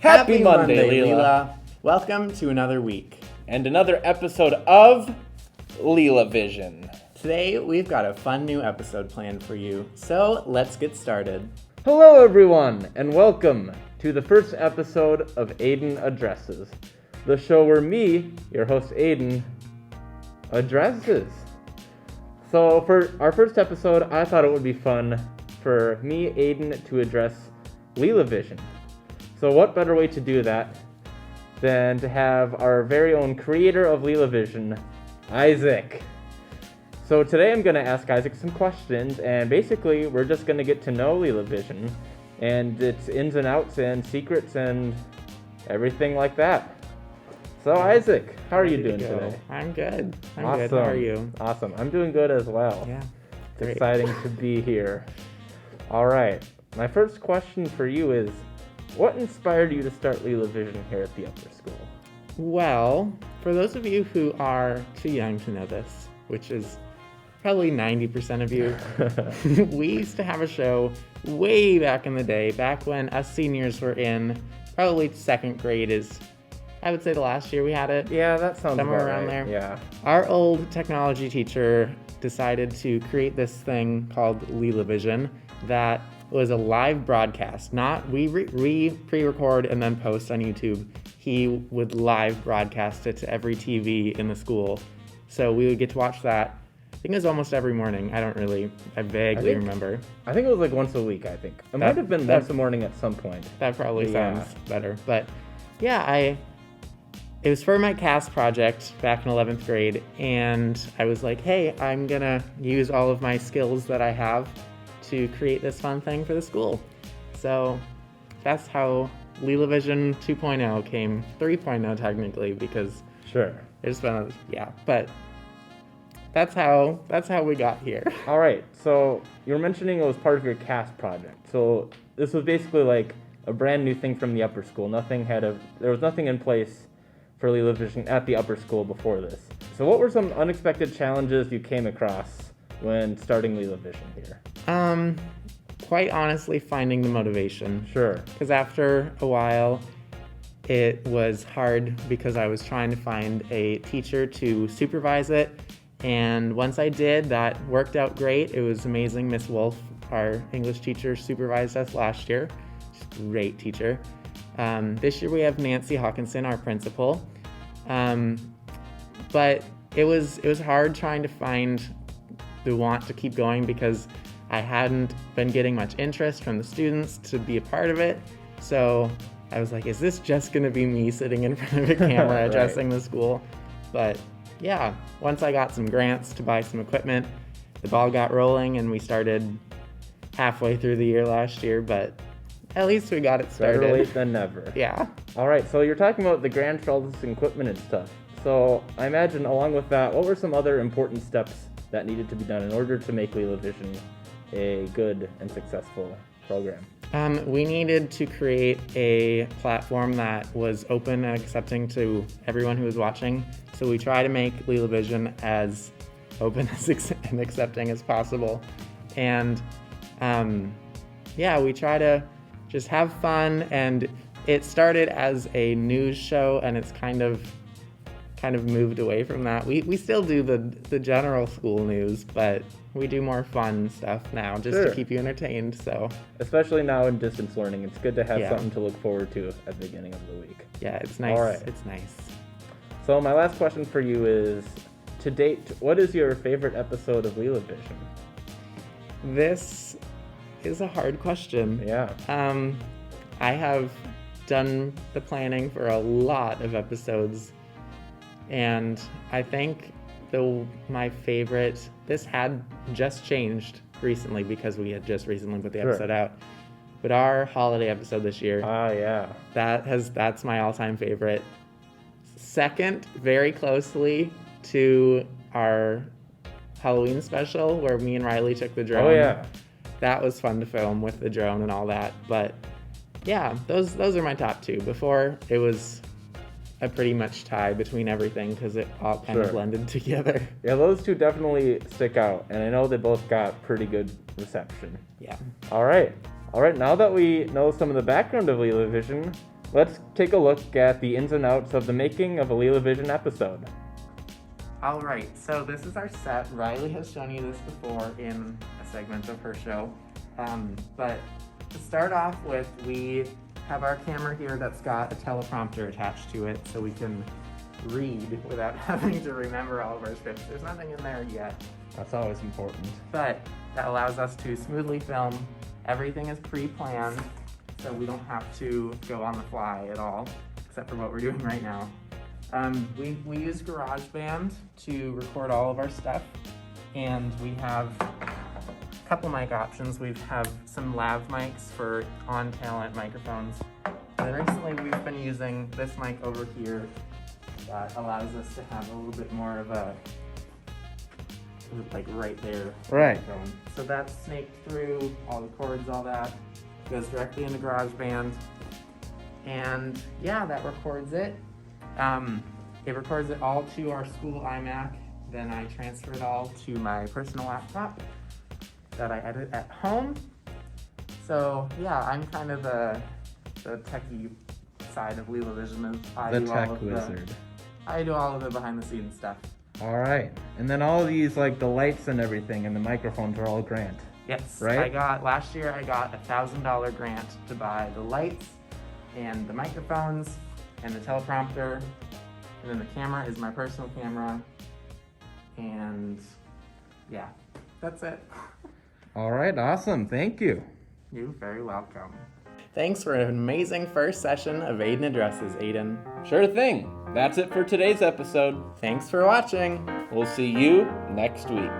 Happy Monday, Lila. Welcome to another week. And another episode of LILAVision. Today, we've got a fun new episode planned for you, so let's get started. Hello everyone, and welcome to the first episode of Aiden Addresses, the show where me, your host Aiden, addresses. So for our first episode, I thought it would be fun for me, Aiden, to address LILAVision. So what better way to do that than to have our very own creator of LILAVision, Isaac. So today I'm going to ask Isaac some questions, and basically we're just going to get to know LILAVision and its ins and outs and secrets and everything like that. So Isaac, how are you doing today? I'm good. Awesome. Good. How are you? Awesome. I'm doing good as well. Yeah. It's Great. exciting to be here. All right. My first question for you is, what inspired you to start LILAVision here at the upper school? Well, for those of you who are too young to know this, which is probably 90% of you, we used to have a show way back in the day, back when us seniors were in probably second grade is, I would say, the last year we had it. Yeah, that sounds Somewhere about around right. there. Yeah. Our old technology teacher decided to create this thing called LILAVision that was a live broadcast. Not we pre-record and then post on YouTube. He would live broadcast it to every TV in the school. So we would get to watch that. I think it was almost every morning. I vaguely remember. I think it was like once a week, I think. It might have been once a morning at some point. That probably sounds better. But yeah, it was for my cast project back in 11th grade, and I was like, hey, I'm gonna use all of my skills that I have to create this fun thing for the school. So that's how LILAVision 2.0 came, 3.0 technically, because Sure. it's been, but that's how we got here. All right. So you were mentioning it was part of your cast project. So this was basically like a brand new thing from the upper school. There was nothing in place for LILAVision at the upper school before this. So what were some unexpected challenges you came across when starting LILAVision here? Quite honestly, finding the motivation. Sure. Because after a while, it was hard because I was trying to find a teacher to supervise it. And once I did, that worked out great. It was amazing. Miss Wolf, our English teacher, supervised us last year. She's a great teacher. This year we have Nancy Hawkinson, our principal. But it was hard trying to find the want to keep going because I hadn't been getting much interest from the students to be a part of it. So I was like, is this just going to be me sitting in front of a camera Right. addressing the school? But yeah, once I got some grants to buy some equipment, the ball got rolling and we started halfway through the year last year, but at least we got it started. Better late than never. Yeah. All right. So you're talking about the grants for all this equipment and stuff. So I imagine along with that, what were some other important steps that needed to be done in order to make LILAVision a good and successful program? We needed to create a platform that was open and accepting to everyone who was watching. So we try to make LILAVision as open and accepting as possible. And we try to just have fun. And it started as a news show, and it's kind of moved away from that. We still do the general school news, but we do more fun stuff now just Sure. to keep you entertained. So Especially now in distance learning, it's good to have Yeah. something to look forward to at the beginning of the week. yeah, it's nice. All right. It's nice. So my last question for you is, to date, what is your favorite episode of LILAVision? This is a hard question. Yeah. I have done the planning for a lot of episodes, and I think my favorite, this had just changed recently because we had just recently put the Sure. episode out, but our holiday episode this year, Yeah. that's my all-time favorite. Second, very closely to our Halloween special where me and Riley took the drone. Oh yeah. That was fun to film with the drone and all that. But yeah, those are my top two. Before, it was a pretty much tie between everything because it all kind of Sure. blended together. Yeah, those two definitely stick out, and I know they both got pretty good reception. Yeah. All right. Now that we know some of the background of LILAVision, let's take a look at the ins and outs of the making of a LILAVision episode. All right, so this is our set. Riley has shown you this before in a segment of her show. But to start off with, we have our camera here that's got a teleprompter attached to it so we can read without having to remember all of our scripts. There's nothing in there yet, That's always important. but that allows us to smoothly film. Everything is pre-planned, so we don't have to go on the fly at all, except for what we're doing right now. We use GarageBand to record all of our stuff, and we have a couple mic options. We have some lav mics for on-talent microphones. And recently we've been using this mic over here that allows us to have a little bit more of a, like right there. Right. Microphone. So that's snaked through, all the cords, all that. Goes directly into GarageBand. And yeah, that records it. It records it all to our school iMac. Then I transfer it all to my personal laptop that I edit at home. So yeah, I'm kind of the techie side of LILAVision. The tech wizard. I do all of the behind the scenes stuff. All right. And then all these, like the lights and everything and the microphones are all Grant. Yes, Right? last year I got a $1,000 grant to buy the lights and the microphones and the teleprompter, and then the camera is my personal camera, and yeah, that's it. All right. Awesome. Thank you. You're very welcome. Thanks for an amazing first session of Aiden Addresses, Aiden. Sure thing. That's it for today's episode. Thanks for watching. We'll see you next week.